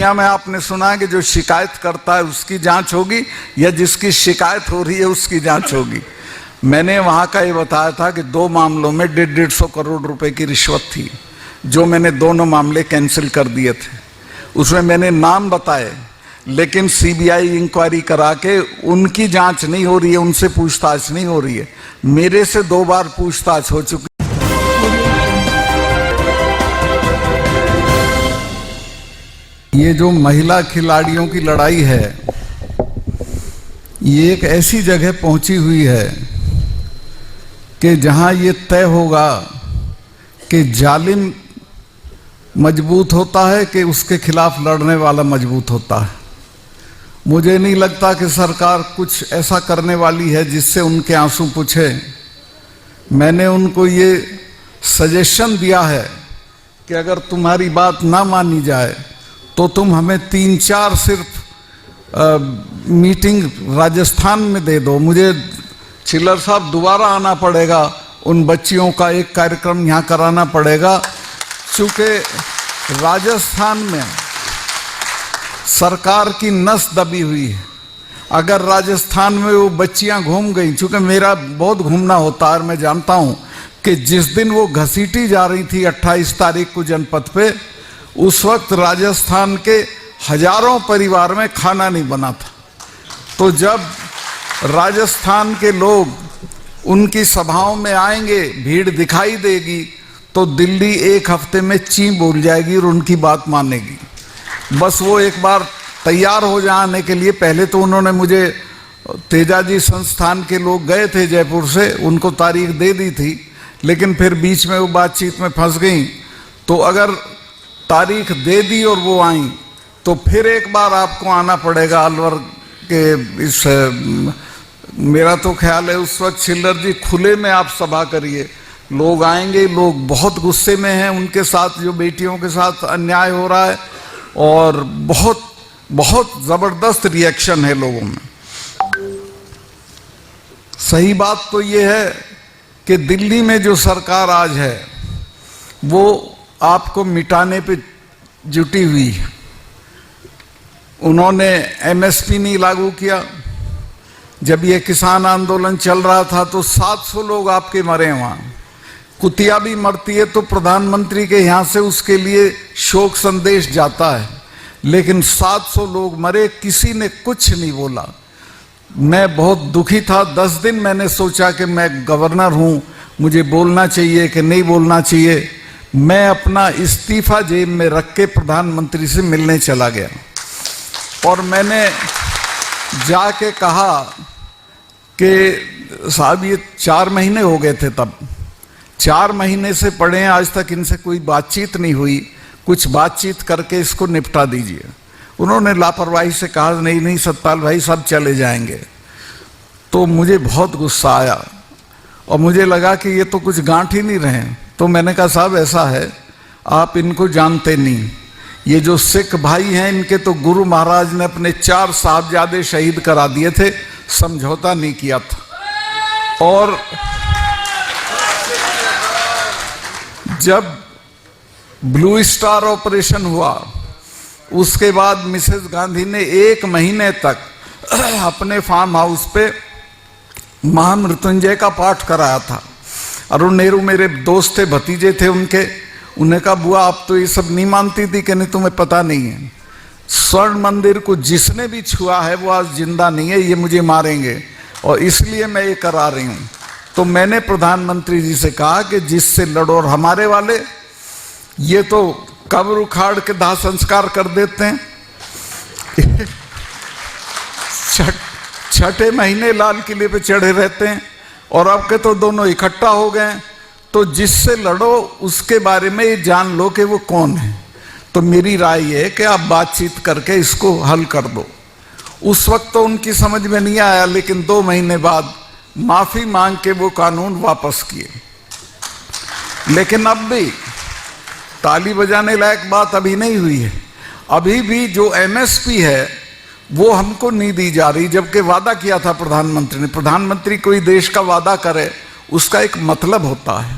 दुनिया में आपने सुना है कि जो शिकायत करता है उसकी जांच होगी या जिसकी शिकायत हो रही है उसकी जांच होगी। मैंने वहां का ये बताया था कि 2 मामलों में 150 करोड़ रुपए की रिश्वत थी, जो मैंने दोनों मामले कैंसिल कर दिए थे। उसमें मैंने नाम बताए, लेकिन सीबीआई इंक्वायरी करा के उनकी जांच नहीं हो रही है, उनसे पूछताछ नहीं हो रही है। मेरे से 2 बार पूछताछ हो चुकी। ये जो महिला खिलाड़ियों की लड़ाई है, ये एक ऐसी जगह पहुंची हुई है कि जहां ये तय होगा कि जालिम मजबूत होता है कि उसके खिलाफ लड़ने वाला मजबूत होता है। मुझे नहीं लगता कि सरकार कुछ ऐसा करने वाली है जिससे उनके आंसू पूछे। मैंने उनको ये सजेशन दिया है कि अगर तुम्हारी बात ना मानी जाए तो तुम हमें 3-4 सिर्फ मीटिंग राजस्थान में दे दो। मुझे चिल्लर साहब दोबारा आना पड़ेगा, उन बच्चियों का एक कार्यक्रम यहाँ कराना पड़ेगा, चूँकि राजस्थान में सरकार की नस दबी हुई है। अगर राजस्थान में वो बच्चियां घूम गई, चूँकि मेरा बहुत घूमना होता है और मैं जानता हूँ कि जिस दिन वो घसीटी जा रही थी 28 तारीख को जनपद पे, उस वक्त राजस्थान के हजारों परिवार में खाना नहीं बना था। तो जब राजस्थान के लोग उनकी सभाओं में आएंगे, भीड़ दिखाई देगी, तो दिल्ली 1 हफ्ते में ची बोल जाएगी और उनकी बात मानेगी। बस वो एक बार तैयार हो जाने के लिए, पहले तो उन्होंने मुझे तेजाजी संस्थान के लोग गए थे जयपुर से, उनको तारीख दे दी थी, लेकिन फिर बीच में वो बातचीत में फंस गई। तो अगर तारीख दे दी और वो आई तो फिर एक बार आपको आना पड़ेगा अलवर के इस, मेरा तो ख्याल है उस वक्त चिल्लर जी खुले में आप सभा करिए, लोग आएंगे। लोग बहुत गुस्से में हैं उनके साथ, जो बेटियों के साथ अन्याय हो रहा है, और बहुत बहुत जबरदस्त रिएक्शन है लोगों में। सही बात तो ये है कि दिल्ली में जो सरकार आज है वो आपको मिटाने पे जुटी हुई है। उन्होंने एमएसपी नहीं लागू किया। जब ये किसान आंदोलन चल रहा था तो 700 लोग आपके मरे वहां। कुतिया भी मरती है तो प्रधानमंत्री के यहाँ से उसके लिए शोक संदेश जाता है, लेकिन 700 लोग मरे, किसी ने कुछ नहीं बोला। मैं बहुत दुखी था। 10 दिन मैंने सोचा कि मैं गवर्नर हूं, मुझे बोलना चाहिए कि नहीं बोलना चाहिए। मैं अपना इस्तीफा जेब में रख के प्रधानमंत्री से मिलने चला गया और मैंने जाके कहा कि साहब ये 4 महीने हो गए थे, तब 4 महीने से पड़े हैं, आज तक इनसे कोई बातचीत नहीं हुई, कुछ बातचीत करके इसको निपटा दीजिए। उन्होंने लापरवाही से कहा नहीं नहीं सतपाल भाई सब चले जाएंगे। तो मुझे बहुत गुस्सा आया और मुझे लगा कि ये तो कुछ गांठ ही नहीं रहे। तो मैंने कहा साहब ऐसा है, आप इनको जानते नहीं, ये जो सिख भाई हैं इनके तो गुरु महाराज ने अपने 4 साहबजादे शहीद करा दिए थे, समझौता नहीं किया था। और जब ब्लू स्टार ऑपरेशन हुआ उसके बाद मिसेस गांधी ने 1 महीने तक अपने फार्म हाउस पे महामृत्युंजय का पाठ कराया था। अरुण नेहरू मेरे दोस्त थे, भतीजे थे उनके। उन्हें कहा बुआ आप तो ये सब नहीं मानती थी कि नहीं, तुम्हें पता नहीं है, स्वर्ण मंदिर को जिसने भी छुआ है वो आज जिंदा नहीं है, ये मुझे मारेंगे और इसलिए मैं ये करा रही हूँ। तो मैंने प्रधानमंत्री जी से कहा कि जिससे लड़ो, और हमारे वाले ये तो कब्र उखाड़ के दाह संस्कार कर देते हैं। 6ठे महीने लाल किले पे चढ़े रहते हैं और अब के तो दोनों इकट्ठा हो गए। तो जिससे लड़ो उसके बारे में ये जान लो कि वो कौन है। तो मेरी राय ये है कि आप बातचीत करके इसको हल कर दो। उस वक्त तो उनकी समझ में नहीं आया, लेकिन 2 महीने बाद माफी मांग के वो कानून वापस किए। लेकिन अब भी ताली बजाने लायक बात अभी नहीं हुई है। अभी भी जो एमएसपी है वो हमको नहीं दी जा रही, जबकि वादा किया था प्रधानमंत्री ने। प्रधानमंत्री कोई देश का वादा करे उसका एक मतलब होता है।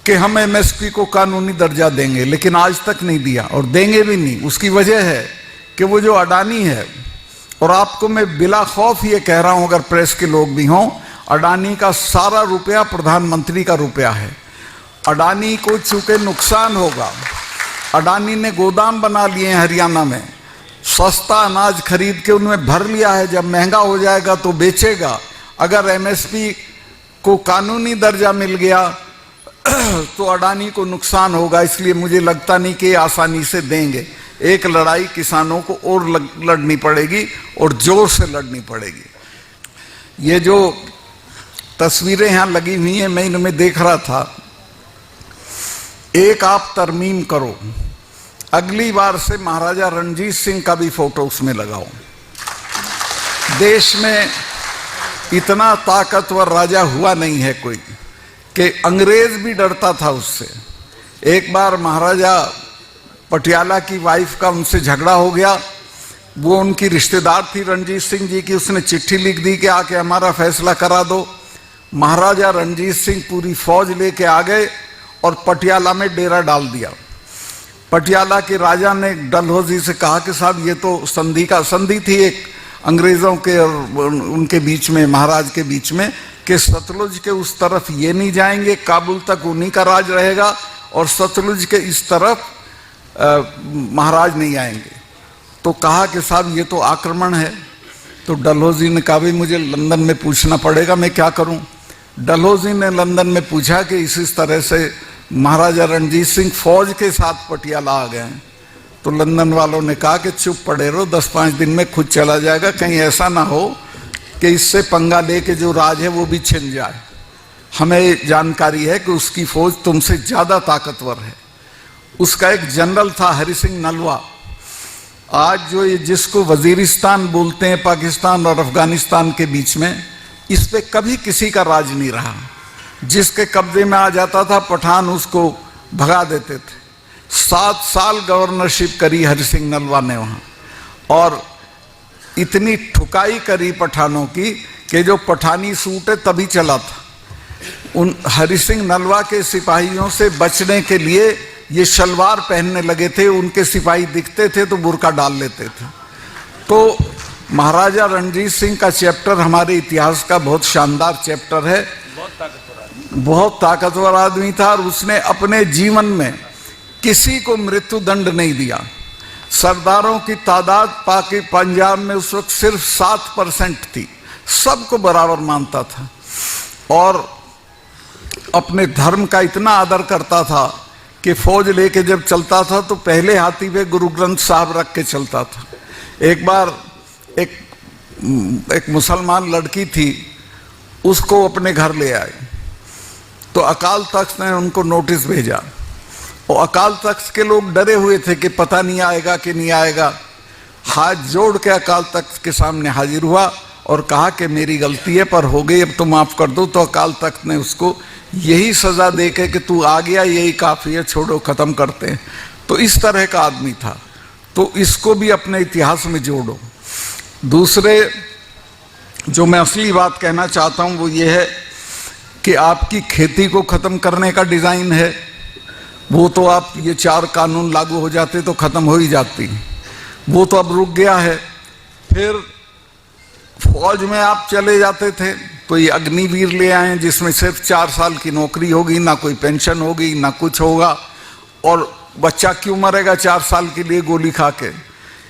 कि हम एमएसपी को कानूनी दर्जा देंगे, लेकिन आज तक नहीं दिया और देंगे भी नहीं। उसकी वजह है कि वो जो अडानी है, और आपको मैं बिला खौफ ये कह रहा हूं, अगर प्रेस के लोग भी हों, अडानी का सारा रुपया प्रधानमंत्री का रुपया है। अडानी को चूंकि नुकसान होगा, अडानी ने गोदाम बना लिए हैं हरियाणा में, सस्ता अनाज खरीद के उनमें भर लिया है, जब महंगा हो जाएगा तो बेचेगा। अगर एमएसपी को कानूनी दर्जा मिल गया तो अडानी को नुकसान होगा, इसलिए मुझे लगता नहीं कि आसानी से देंगे। एक लड़ाई किसानों को और लड़नी पड़ेगी और जोर से लड़नी पड़ेगी। ये जो तस्वीरें यहां लगी हुई हैं, मैं इनमें देख रहा था, एक आप तरमीम करो, अगली बार से महाराजा रणजीत सिंह का भी फोटो उसमें लगाओ। देश में इतना ताकतवर राजा हुआ नहीं है कोई, कि अंग्रेज भी डरता था उससे। एक बार महाराजा पटियाला की वाइफ का उनसे झगड़ा हो गया, वो उनकी रिश्तेदार थी रणजीत सिंह जी की, उसने चिट्ठी लिख दी कि आके हमारा फैसला करा दो। महाराजा रणजीत सिंह पूरी फौज लेके आ गए और पटियाला में डेरा डाल दिया। पटियाला के राजा ने डलहौजी से कहा कि साहब ये तो संधि थी एक अंग्रेजों के और उनके बीच में, महाराज के बीच में, कि सतलुज के उस तरफ ये नहीं जाएंगे, काबुल तक उन्हीं का राज रहेगा, और सतलुज के इस तरफ महाराज नहीं आएंगे। तो कहा कि साहब ये तो आक्रमण है। तो डलहौजी ने कहा भी मुझे लंदन में पूछना पड़ेगा, मैं क्या करूं। डलहौजी ने लंदन में पूछा कि इस तरह से महाराजा रणजीत सिंह फौज के साथ पटियाला आ गए हैं। तो लंदन वालों ने कहा कि चुप पड़े रहो, 10-5 दिन में खुद चला जाएगा, कहीं ऐसा ना हो कि इससे पंगा लेके जो राज है वो भी छिन जाए। हमें जानकारी है कि उसकी फौज तुमसे ज्यादा ताकतवर है। उसका एक जनरल था हरि सिंह नलवा, आज जो ये जिसको वजीरिस्तान बोलते हैं पाकिस्तान और अफगानिस्तान के बीच में, इस पे कभी किसी का राज नहीं रहा। जिसके कब्जे में आ जाता था पठान उसको भगा देते थे। 7 साल गवर्नरशिप करी हरि सिंह नलवा ने वहां, और इतनी ठुकाई करी पठानों की कि जो पठानी सूट है तभी चला था। उन हरि सिंह नलवा के सिपाहियों से बचने के लिए ये शलवार पहनने लगे थे, उनके सिपाही दिखते थे तो बुर्का डाल लेते थे। तो महाराजा रणजीत सिंह का चैप्टर हमारे इतिहास का बहुत शानदार चैप्टर है। बहुत ताकतवर आदमी था, और उसने अपने जीवन में किसी को मृत्यु दंड नहीं दिया। सरदारों की तादाद पाकि पंजाब में उस वक्त सिर्फ 7% थी, सबको बराबर मानता था, और अपने धर्म का इतना आदर करता था कि फौज लेके जब चलता था तो पहले हाथी पे गुरु ग्रंथ साहब रख के चलता था। एक बार एक मुसलमान लड़की थी, उसको अपने घर ले आए, तो अकाल तख्त ने उनको नोटिस भेजा, और अकाल तख्त के लोग डरे हुए थे कि पता नहीं आएगा कि नहीं आएगा। हाथ जोड़ के अकाल तख्त के सामने हाजिर हुआ और कहा कि मेरी गलती है, पर हो गई, अब तो माफ कर दो। तो अकाल तख्त ने उसको यही सजा देके कि तू आ गया, यही काफी है, छोड़ो, खत्म करते हैं। तो इस तरह का आदमी था। तो इसको भी अपने इतिहास में जोड़ो। दूसरे जो मैं असली बात कहना चाहता हूं वो ये है कि आपकी खेती को खत्म करने का डिजाइन है, वो तो आप ये 4 कानून लागू हो जाते तो खत्म हो ही जाती, वो तो अब रुक गया है। फिर फौज में आप चले जाते थे तो ये अग्निवीर ले आए जिसमें सिर्फ 4 साल की नौकरी होगी, ना कोई पेंशन होगी, ना कुछ होगा, और बच्चा क्यों मरेगा 4 साल के लिए गोली खा के।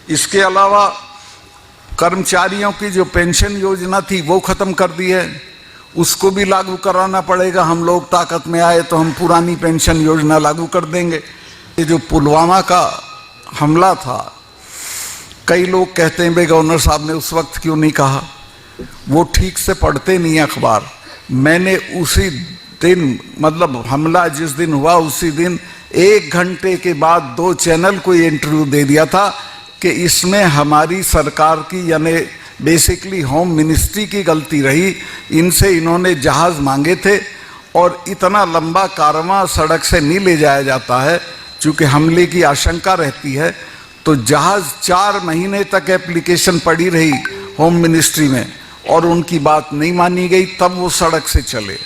इसके अलावा कर्मचारियों की जो पेंशन योजना थी वो खत्म कर दी है, उसको भी लागू कराना पड़ेगा। हम लोग ताकत में आए तो हम पुरानी पेंशन योजना लागू कर देंगे। ये जो पुलवामा का हमला था, कई लोग कहते हैं भाई गवर्नर साहब ने उस वक्त क्यों नहीं कहा, वो ठीक से पढ़ते नहीं अखबार। मैंने उसी दिन, मतलब हमला जिस दिन हुआ उसी दिन 1 घंटे के बाद 2 चैनल को ये इंटरव्यू दे दिया था कि इसमें हमारी सरकार की, यानी बेसिकली होम मिनिस्ट्री की गलती रही। इनसे इन्होंने जहाज मांगे थे और इतना लंबा कारवां सड़क से नहीं ले जाया जाता है, चूँकि हमले की आशंका रहती है। तो जहाज 4 महीने तक एप्लीकेशन पड़ी रही होम मिनिस्ट्री में और उनकी बात नहीं मानी गई, तब वो सड़क से चले।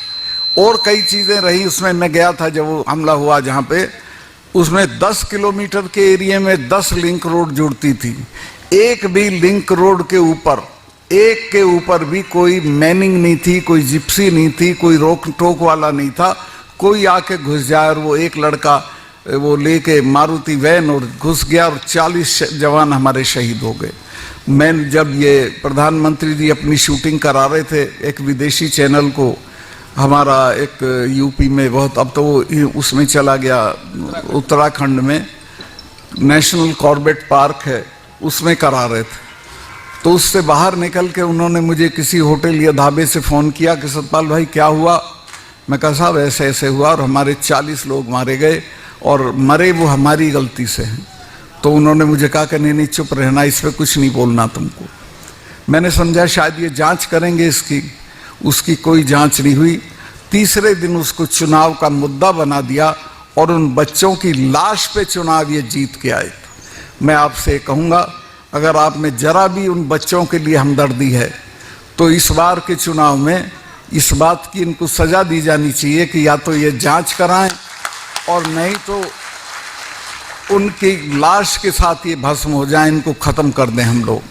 और कई चीजें रही उसमें। मैं गया था जब वो हमला हुआ जहां पे, उसमें 10 किलोमीटर के एरिया में 10 लिंक रोड जुड़ती थी। एक भी लिंक रोड के ऊपर, एक के ऊपर भी कोई मैनिंग नहीं थी, कोई जिप्सी नहीं थी, कोई रोक टोक वाला नहीं था। कोई आके घुस जाए और वो एक लड़का वो लेके मारुति वैन और घुस गया और 40 जवान हमारे शहीद हो गए। मैं जब ये प्रधानमंत्री जी अपनी शूटिंग करा रहे थे एक विदेशी चैनल को, हमारा एक यूपी में बहुत, अब तो वो उसमें चला गया उत्तराखंड में, नेशनल कॉर्बेट पार्क है, उसमें करा रहे थे। तो उससे बाहर निकल के उन्होंने मुझे किसी होटल या ढाबे से फ़ोन किया कि सतपाल भाई क्या हुआ। मैं कहा साहब ऐसे ऐसे हुआ और हमारे 40 लोग मारे गए और मरे वो हमारी गलती से हैं। तो उन्होंने मुझे कहा कि नहीं चुप रहना, इस पर कुछ नहीं बोलना तुमको। मैंने समझा शायद ये जांच करेंगे इसकी, उसकी कोई जांच नहीं हुई। तीसरे दिन उसको चुनाव का मुद्दा बना दिया और उन बच्चों की लाश पे चुनाव ये जीत के आए। मैं आपसे कहूँगा अगर आप में जरा भी उन बच्चों के लिए हमदर्दी है तो इस बार के चुनाव में इस बात की इनको सजा दी जानी चाहिए कि या तो ये जांच कराएं और नहीं तो उनकी लाश के साथ ये भस्म हो जाए, इनको खत्म कर दें हम लोग।